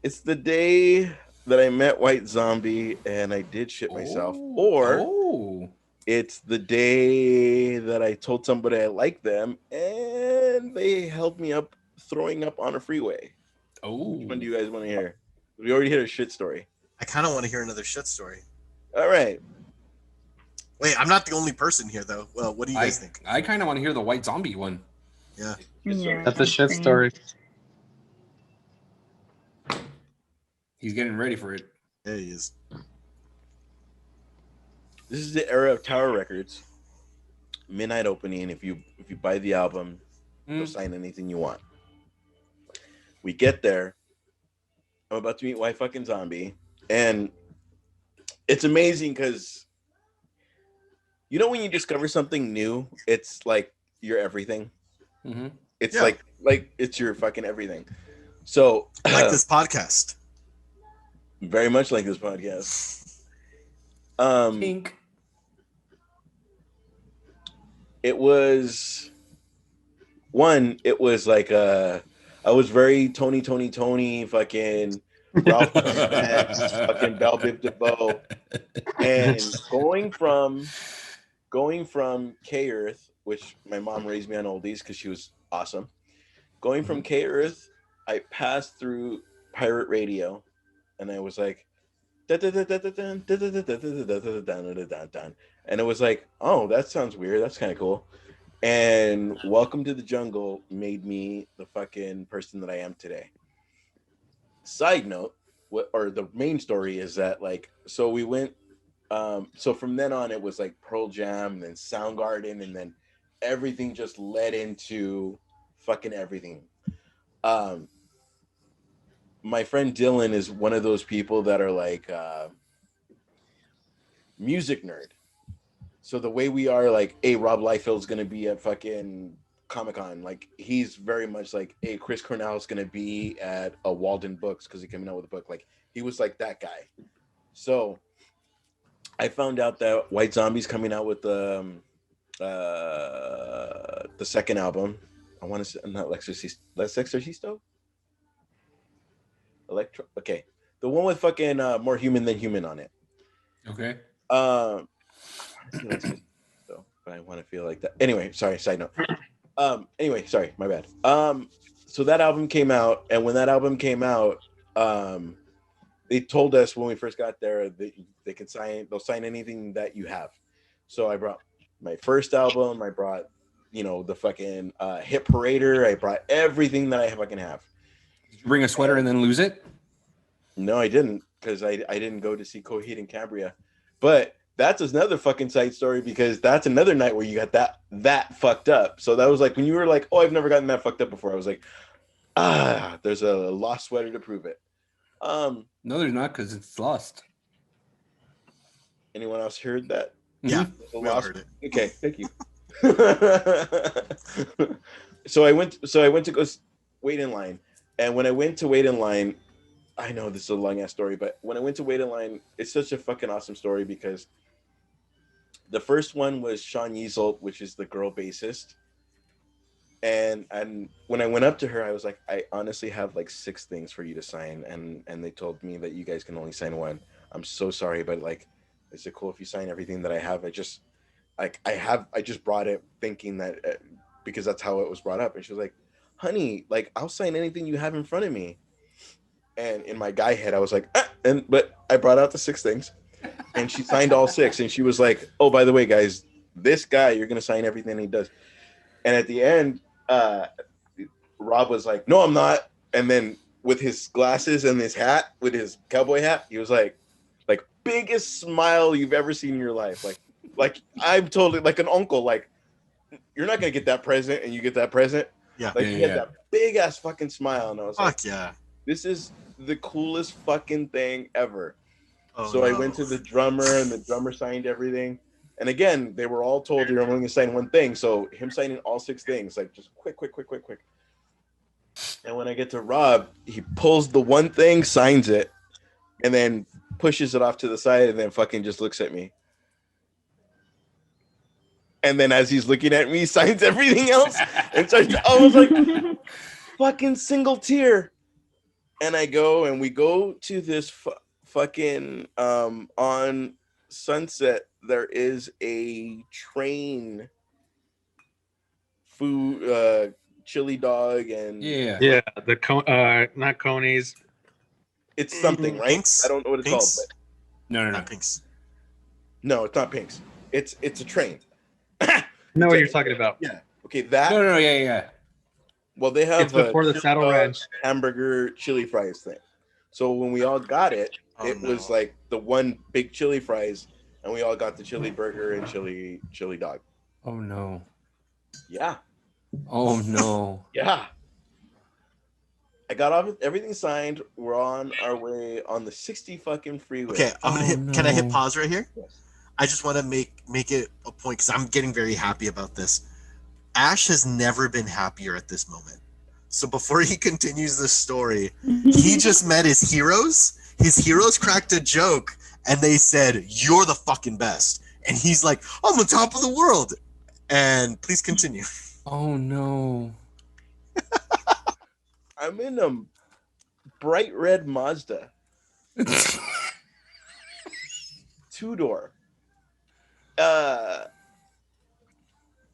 It's the day that I met White Zombie and I did shit myself, Oh, or oh, it's the day that I told somebody I like them and they held me up throwing up on a freeway. Which one do oh. you guys want to hear? We already hit a shit story. I kind of want to hear another shit story. All right. Wait, I'm not the only person here though. Well, what do you guys I think? I kind of want to hear the white zombie one. Yeah. Shit story. That's Yeah, a shit same. story. He's getting ready for it. There he is. This is the era of Tower Records. Midnight opening. If you buy the album, they'll Mm. sign anything you want. We get there. I'm about to meet White fucking Zombie, and it's amazing because you know when you discover something new, it's like your everything. Mm-hmm. It's Yeah. like it's your fucking everything. So Like this podcast. very much like this podcast. Um, Pink. it was one. It was like I was very Tony fucking Ralph Fiennes, fucking Belle Biv DeVoe, and going from K Earth, which my mom raised me on oldies because she was awesome. Going from K Earth, I passed through pirate radio, and I was like, and it was like, oh, that sounds weird. That's kind of cool. And Welcome to the Jungle made me the fucking person that I am today. Side note, what or the main story is that like so we went so from then on it was like Pearl Jam and then Soundgarden and then everything just led into fucking everything. Um my friend Dylan is one of those people that are like music nerd. So the way we are like, hey, Rob Liefeld's gonna be at fucking Comic Con. Like he's very much like, hey, Chris Cornell's gonna be at a Walden Books because he's coming out with a book. Like he was like that guy. So I found out that White Zombie's coming out with the second album. I want to say not Lex Exorcisto? Electro. Okay, the one with fucking More Human Than Human on it. Okay. Um, so if I want to feel like that. Anyway, sorry. Side note. Anyway, sorry, my bad. So that album came out, and when that album came out, they told us when we first got there that they'll sign anything that you have. So I brought my first album. I brought, the fucking Hit Parader. I brought everything that I fucking have. Did you bring a sweater and then lose it? No, I didn't, because I didn't go to see Coheed and Cambria. But that's another fucking side story because that's another night where you got that fucked up. So that was like when you were like, oh, I've never gotten that fucked up before. I was like, there's a lost sweater to prove it. No, there's not because it's lost. Anyone else heard that? Yeah, The we all lost. heard it. Okay, thank you. So I went to go wait in line, and when I went to wait in line, I know this is a long ass story, but when I went to wait in line, it's such a fucking awesome story because the first one was Sean Yeasel, which is the girl bassist. And when I went up to her, I was like, I honestly have like 6 things for you to sign, and they told me that you guys can only sign one. I'm so sorry, but like, is it cool if you sign everything that I have? I just brought it thinking that because that's how it was brought up, and she was like, honey, like I'll sign anything you have in front of me. And in my guy head, I was like, but I brought out the 6 things, and she signed all 6, and she was like, oh, by the way, guys, this guy, you're gonna sign everything he does. And at the end, Rob was like, no, I'm not. And then with his glasses and his hat, with his cowboy hat, he was like biggest smile you've ever seen in your life. Like I'm totally like an uncle. Like you're not gonna get that present, and you get that present. Yeah. Like Yeah, he had yeah. that big ass fucking smile, and I was like, Fuck yeah. this is the coolest fucking thing ever. Oh, So I no. went to the drummer, and the drummer signed everything. And again, they were all told you're only going to sign one thing. So him signing all 6 things, like just quick. And when I get to Rob, he pulls the one thing, signs it, and then pushes it off to the side, and then fucking just looks at me. And then as he's looking at me, signs everything else. And starts, I was like, fucking single tear. and I go and we go to this fucking on Sunset. There is a train food chili dog and Yeah. Yeah, not conies. it's something, right? Pinks? I don't know what it's called, Pinks? but No. Not Pinks. no, it's not Pink's. It's a train. I know what you're talking about. Yeah. Okay, that. No. Yeah. Well, they have It's before the chili Saddle dog, Ranch. hamburger chili fries thing. So when we all got it, Oh, it was like the one big chili fries, and we all got the chili burger and chili dog. Oh no. Yeah, Oh no. yeah. I got off. Everything signed. We're on our way on the 60 fucking freeway. Okay, I'm gonna Oh, hit. Can I hit no. pause right here? Yes. I just want to make it a point because I'm getting very happy about this. Ash has never been happier at this moment. So before he continues the story, he just met his heroes. His heroes cracked a joke and they said, "You're the fucking best." And he's like, "I'm on top of the world." And please continue. Oh no. I'm in a bright red Mazda, 2-door,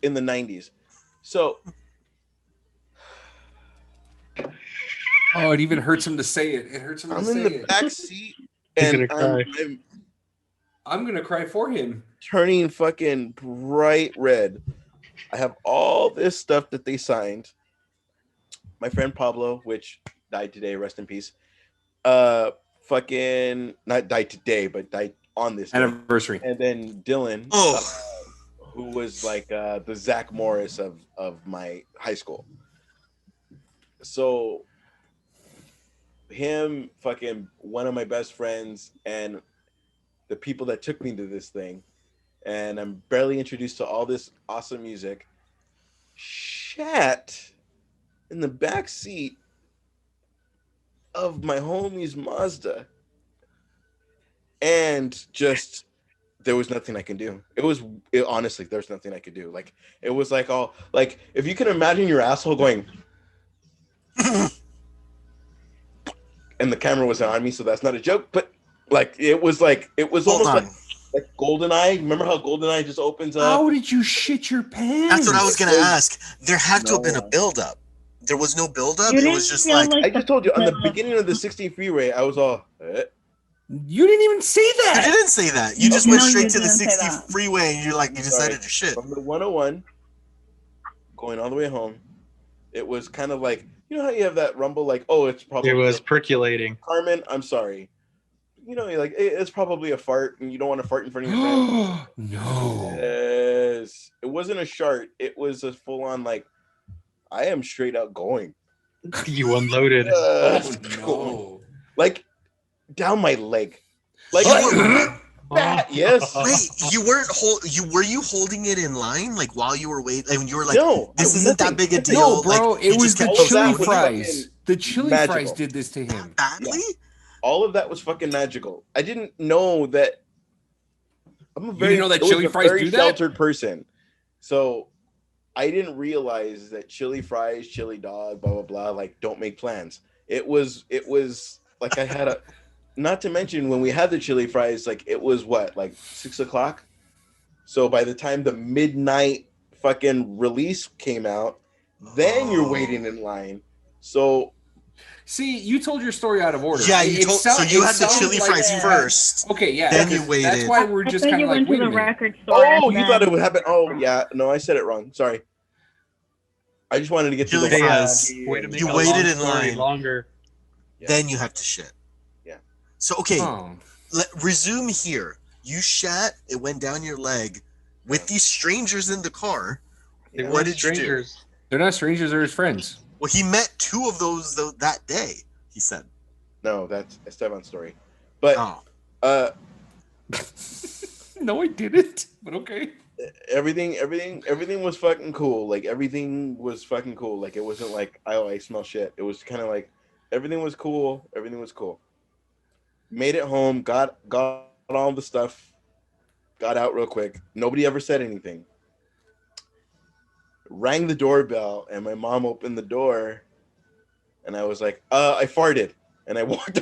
in the 90s. So Oh, it even hurts him to say it. It hurts him to I'm say in the it. back seat, He's and gonna cry. I'm I'm gonna cry for him. turning fucking bright red. I have all this stuff that they signed. My friend Pablo, which died today, rest in peace. Fucking not died today, but died on this day. Anniversary. And then Dylan, who was like the Zach Morris of my high school. So him, fucking one of my best friends, and the people that took me to this thing, and I'm barely introduced to all this awesome music, shat in the back seat of my homie's Mazda, and just there was nothing I can do. Honestly, there's nothing I could do. Like it was like all like if you can imagine your asshole going and the camera was on me, so that's not a joke, but it was Hold almost on. like GoldenEye. Remember how GoldenEye just opens up? How did you shit your pants? That's what I was gonna ask. There had to have been a No. build-up. There was no build-up. You It didn't was just feel like, I just told you on the the- beginning of the 60 freeway, I was all You didn't even say you that. didn't say that. You just No, went you straight to the didn't say 60 that. freeway and you decided to shit. from the 101 going all the way home. It was kind of like, you know how you have that rumble, like, oh, it's probably It was percolating. Carmen, I'm sorry. You know, you're like, it's probably a fart, and you don't want to fart in front of your family. No. Yes. It wasn't a shart. It was a full-on, like, I am straight out going. You unloaded. Oh, no. Like, down my leg. Like, fat, yes. Wait, you weren't were you holding it in line like while you were waiting? I mean, you were like, No. this isn't that big a deal. No, bro, Like, it you was just the kept all chili that was fries. fucking The chili magical. fries did this to him. badly. All of that was fucking magical. I didn't know that. I'm a very, didn't know that it was chili a fries very do that? sheltered person, so I didn't realize that chili fries, chili dog, blah blah blah, like don't make plans. It was like I had a. Not to mention when we had the chili fries, like it was what, like 6 o'clock. So by the time the midnight fucking release came out, then you're waiting in line. So See, you told your story out of order. Yeah, you It told. sound- So you it had the sounds chili like- fries first. Okay, yeah. Then you because That's waited. why we're I just thought kind you of like, went to wait a the minute. record store. oh, and you then- thought it would happen? Oh yeah, no, I said it wrong. Sorry. I just wanted to get to the Chili Hey, fries. way to make You a waited long in story line. longer. Yeah. Then you have to shit. Yeah. So okay, Oh. resume here. You shat. It went down your leg with these strangers in the car. They Yeah. What weren't did you do? strangers. They're not strangers, they're his friends. Well, he met two of those though that day. He said. No, that's Esteban's story. But Oh, No, I didn't. But okay. everything was fucking cool. Like everything was fucking cool. Like it wasn't like I smell shit. It was kind of like everything was cool. Everything was cool. Made it home. Got all the stuff. Got out real quick. Nobody ever said anything. Rang the doorbell, and my mom opened the door, and I was like, I farted. and I walked.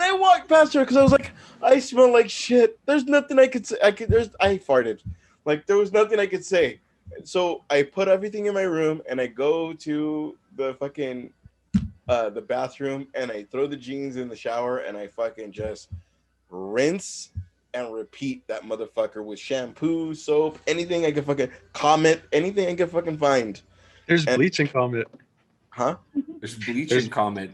I walked past her because I was like, I smell like shit. There's nothing I could say. I farted. Like there was nothing I could say. So I put everything in my room and I go to the fucking the bathroom and I throw the jeans in the shower and I fucking just rinse and repeat that motherfucker with shampoo, soap, anything I could fucking anything I could fucking find. There's bleach in Comet. Huh? There's bleach in Comet.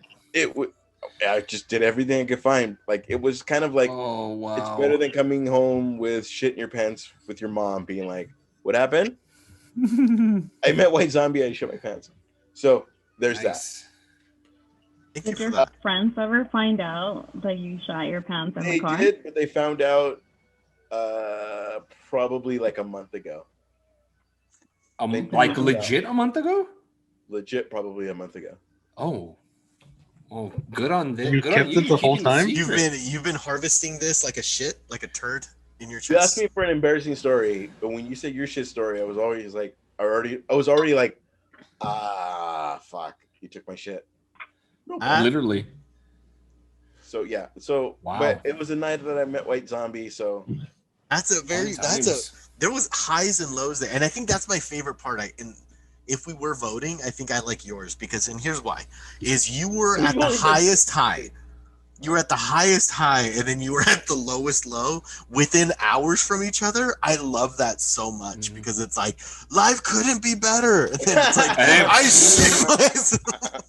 I just did everything I could find. Like it was kind of like, oh wow, it's better than coming home with shit in your pants with your mom being like, "What happened?" I met White Zombie. I shit my pants. So there's nice. Thank you Did for your that. friends ever find out that you shot your pants in They the car? did, but they found out probably like a month ago. Like legit a month ago? Legit, probably a month ago. Oh, good on this. You Good kept on you it the whole keeping time? secret. You've been harvesting this like a shit, like a turd in your You asked chest. me for an embarrassing story, but when you said your shit story, I was always like, fuck, you took my shit. Literally. So yeah, so Wow. but it was a night that I met White Zombie, so There was highs and lows there, and I think that's my favorite part. If we were voting, I think I like yours because, and here's why: is you were at the highest high, you were at the highest high, and then you were at the lowest low within hours from each other. I love that so much because it's like life couldn't be better, and then it's like I shit myself.